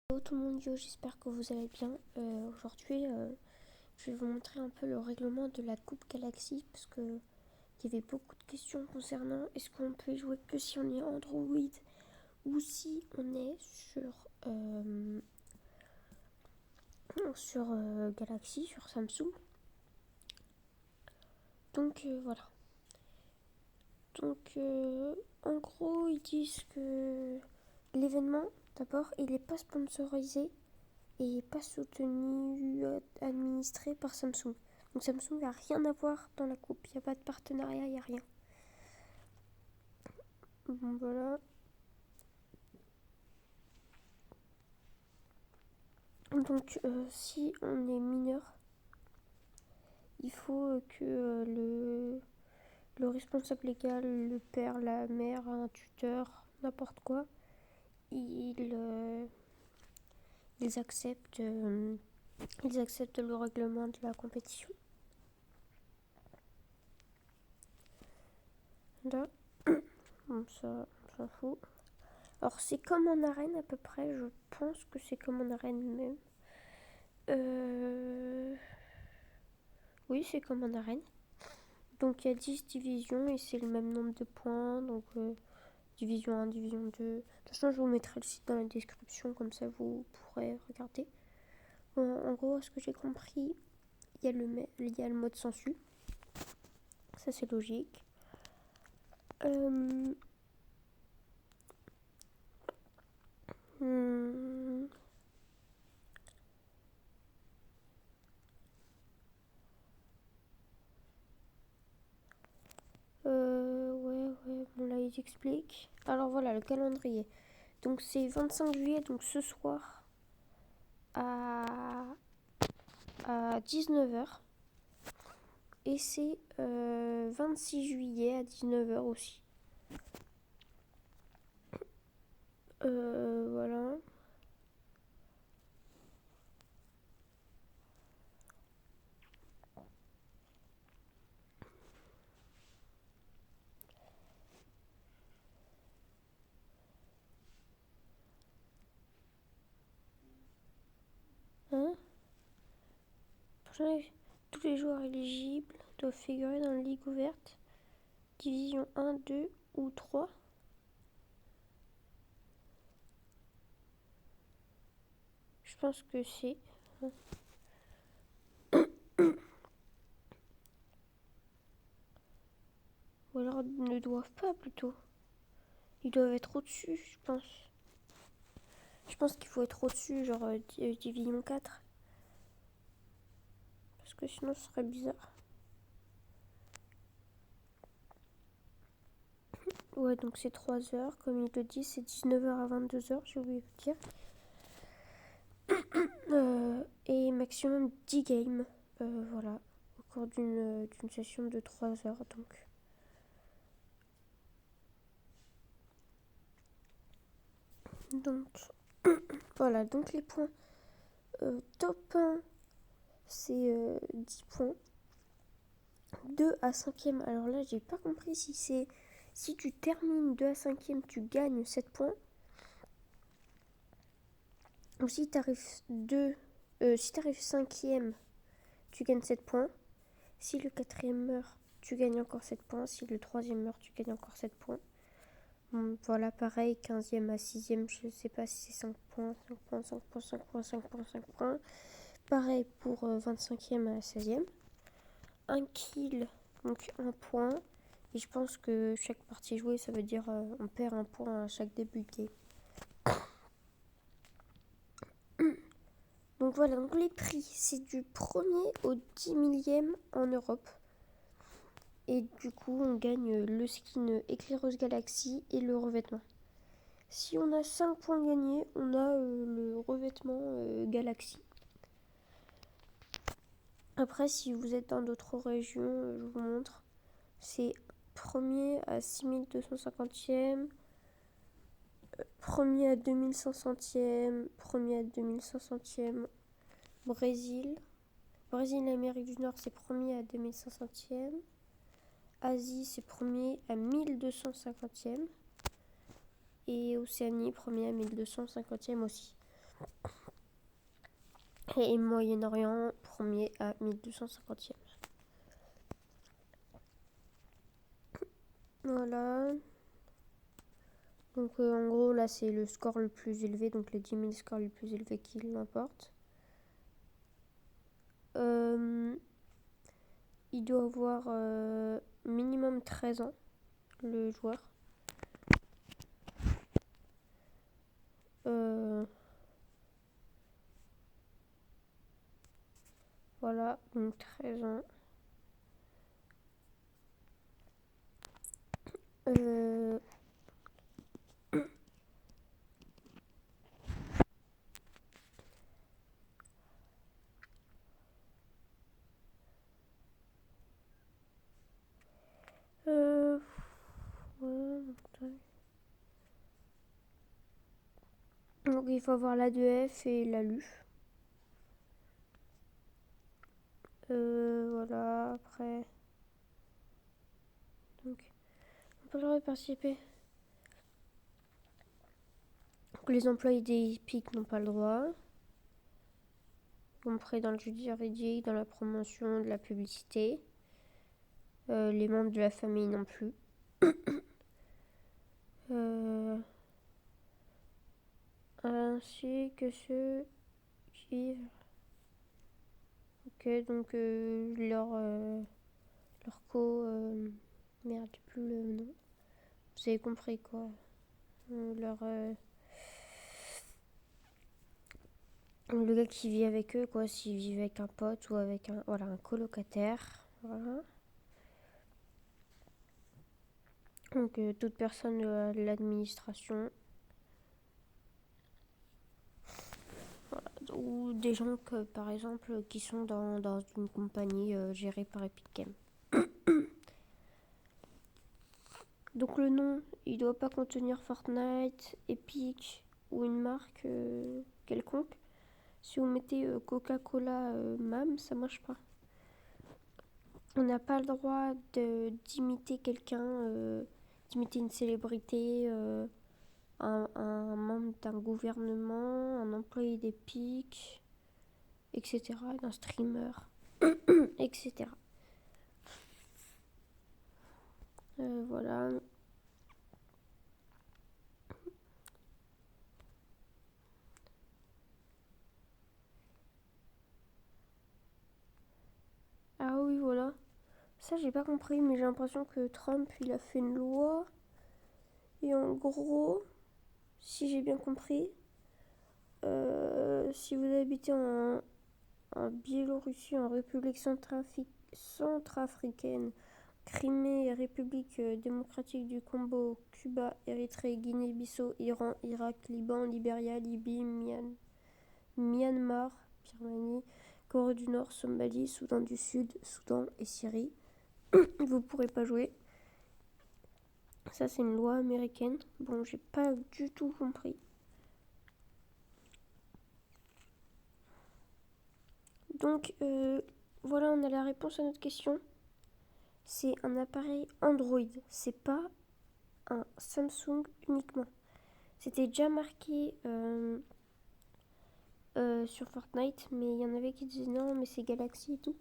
Hello tout le monde, j'espère que vous allez bien. Aujourd'hui, je vais vous montrer un peu le règlement de la Coupe Galaxy parce que il y avait beaucoup de questions concernant est-ce qu'on peut y jouer que si on est Android ou si on est sur Galaxy, sur Samsung. Donc voilà. Donc en gros, ils disent que l'événement, d'abord, il n'est pas sponsorisé et pas soutenu, administré par Samsung. Donc Samsung n'a rien à voir dans la coupe, il n'y a pas de partenariat, il n'y a rien. Bon, voilà. Donc si on est mineur, il faut que le responsable légal, le père, la mère, un tuteur, n'importe quoi, ils acceptent, ils acceptent le règlement de la compétition. Là, bon, ça, on s'en fout. Alors c'est comme en arène à peu près, je pense que c'est comme en arène même. Oui, c'est comme en arène. Donc il y a 10 divisions et c'est le même nombre de points. Donc division 1, division 2. De toute façon, je vous mettrai le site dans la description, comme ça vous pourrez regarder. Bon, en gros, à ce que j'ai compris, il y a le mode sensu. Ça c'est logique. Hmm, ouais, bon là ils expliquent. Alors voilà, le calendrier. Donc c'est 25 juillet, donc ce soir à 19h. Et c'est 26 juillet à 19h aussi. Voilà. Hein? Tous les joueurs éligibles doivent figurer dans la ligue ouverte. Division 1, 2 ou 3. Je pense que c'est. Ou alors ne doivent pas plutôt. Ils doivent être au-dessus, je pense. Je pense qu'il faut être au-dessus, genre division 4. Parce que sinon ce serait bizarre. Ouais, donc c'est 3 heures. Comme il le dit, c'est 19h à 22h, j'ai oublié de vous dire. Et maximum 10 games. Voilà. Au cours d'une session de 3 heures. Donc voilà. Donc les points. Top 1, c'est 10 points. 2 à 5e. Alors là, j'ai pas compris si c'est. Si tu termines 2 à 5e, tu gagnes 7 points. Ou si tu arrives 5e, tu gagnes 7 points. Si le 4e meurt, tu gagnes encore 7 points. Si le 3e meurt, tu gagnes encore 7 points. Voilà, pareil, 15e à 6e, je sais pas si c'est 5 points, 5 points, 5 points, 5 points, 5 points, 5 points. Pareil pour 25e à 16e. Un kill, donc 1 point. Et je pense que chaque partie jouée, ça veut dire on perd 1 point à chaque début de game. Donc voilà, donc les prix, c'est du 1er au 10 millième en Europe. Et du coup, on gagne le skin Éclaireuse Galaxy et le revêtement. Si on a 5 points gagnés, on a le revêtement Galaxy. Après, si vous êtes dans d'autres régions, je vous montre. C'est premier à 6250e, premier à 2500e, premier à 2500e, Brésil. Brésil et Amérique du Nord, c'est premier à 2500e. Asie, c'est premier à 1250e. Et Océanie, premier à 1250e aussi. Et Moyen-Orient, premier à 1250e. Voilà. Donc en gros, là, c'est le score le plus élevé, donc les 10 000 scores les plus élevés qui l'emportent. Il doit avoir minimum 13 ans, le joueur. Voilà, donc 13 ans. Ouais, donc il faut avoir la 2F et la LUF. Voilà, après. Donc, on peut le droit de participer. Donc, les employés des EPIC n'ont pas le droit. Compris dans le juridique, dans la promotion, de la publicité. Les membres de la famille non plus. Ainsi que ceux qui... Ok, donc leur merde, j'ai plus le nom. Vous avez compris quoi. Leur... le gars qui vit avec eux, quoi, s'il vit avec un pote ou avec un colocataire. Voilà. Donc toute personne de l'administration. Voilà. Ou des gens que, par exemple, qui sont dans une compagnie gérée par Epic Games. Donc le nom, il doit pas contenir Fortnite, Epic ou une marque quelconque. Si vous mettez Coca-Cola MAM, ça marche pas. On n'a pas le droit d'imiter quelqu'un, d'imiter une célébrité, un membre d'un gouvernement, un employé d'Epic, etc., d'un streamer, etc. Voilà. Ah oui, voilà. Ça, j'ai pas compris, mais j'ai l'impression que Trump, il a fait une loi. Et en gros, si j'ai bien compris, si vous habitez en Biélorussie, en République centrafricaine, Crimée, République démocratique du Congo, Cuba, Érythrée, Guinée-Bissau, Iran, Irak, Liban, Libéria, Libye, Myanmar, Birmanie, Corée du Nord, Somalie, Soudan du Sud, Soudan et Syrie, vous pourrez pas jouer. Ça, c'est une loi américaine. Bon, j'ai pas du tout compris. Donc, voilà, on a la réponse à notre question. C'est un appareil Android. C'est pas un Samsung uniquement. C'était déjà marqué sur Fortnite, mais il y en avait qui disaient non, mais c'est Galaxy et tout.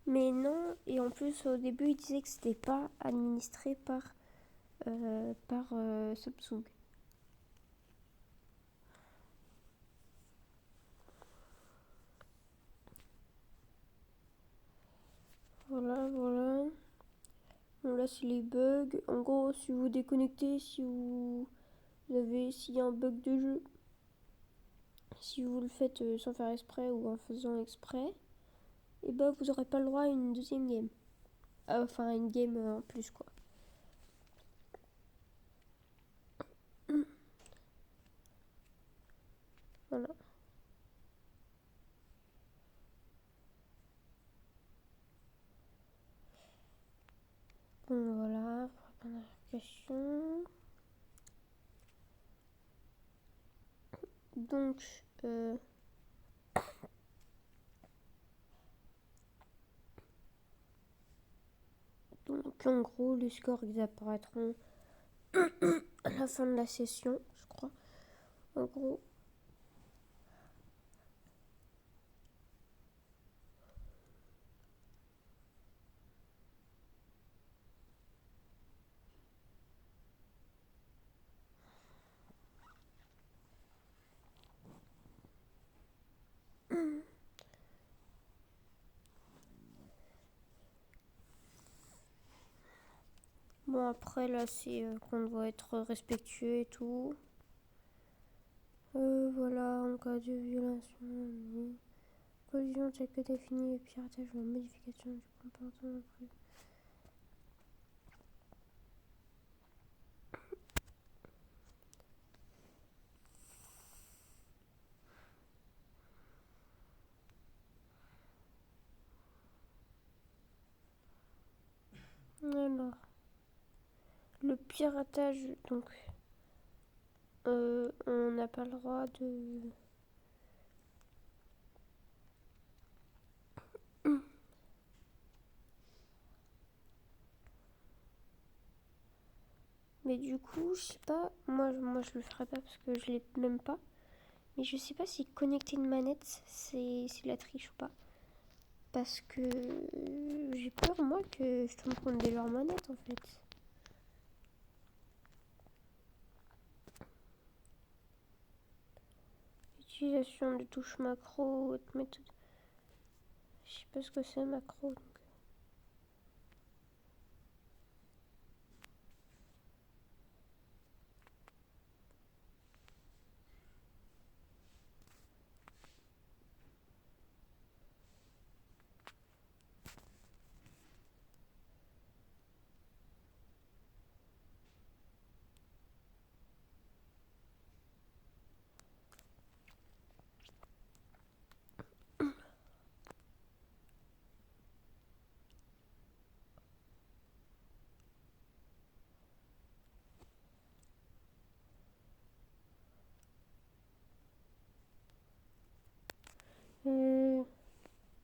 Mais non, et en plus, au début, ils disaient que c'était pas administré par Samsung. Voilà, voilà. Bon, là, c'est les bugs. En gros, si vous déconnectez, s'il y a un bug de jeu, si vous le faites sans faire exprès ou en faisant exprès, et ben vous aurez pas le droit à une deuxième game. Enfin, une game en plus, quoi. Voilà. Bon, voilà. Pour répondre à la question. Donc, en gros, les scores ils apparaîtront à la fin de la session, je crois. En gros, Bon, après, là, c'est qu'on doit être respectueux et tout. Voilà, en cas de violation, oui. Collision telle que définie, le piratage ou la modification du comportement prévu. Alors, le piratage, donc, on n'a pas le droit de... Mais du coup, je sais pas, moi je le ferai pas parce que je l'ai même pas. Mais je sais pas si connecter une manette, c'est la triche ou pas. Parce que j'ai peur, moi, que je tombe contre des leurs manettes, en fait. Utilisation de touches macro, autre méthode. Je sais pas ce que c'est macro. Donc.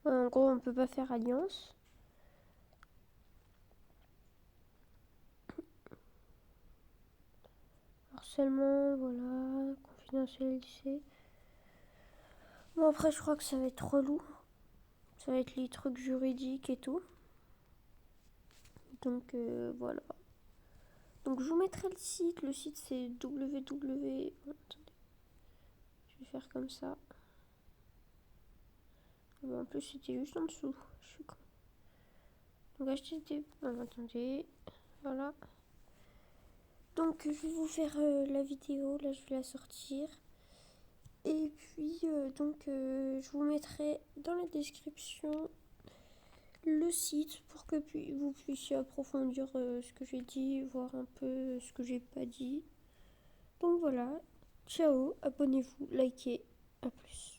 En gros, on peut pas faire alliance. Harcèlement, voilà. Confidentialité. Bon, après, je crois que ça va être relou. Ça va être les trucs juridiques et tout. Donc, voilà. Donc, je vous mettrai le site. Le site, c'est www. Attendez. Je vais faire comme ça. Bon, en plus, c'était juste en dessous. Je suis con. Donc, HTTP. Attendez. Voilà. Donc, je vais vous faire la vidéo. Là, je vais la sortir. Et puis, je vous mettrai dans la description le site pour que vous puissiez approfondir ce que j'ai dit, voir un peu ce que j'ai pas dit. Donc voilà, ciao, abonnez-vous, likez, à plus.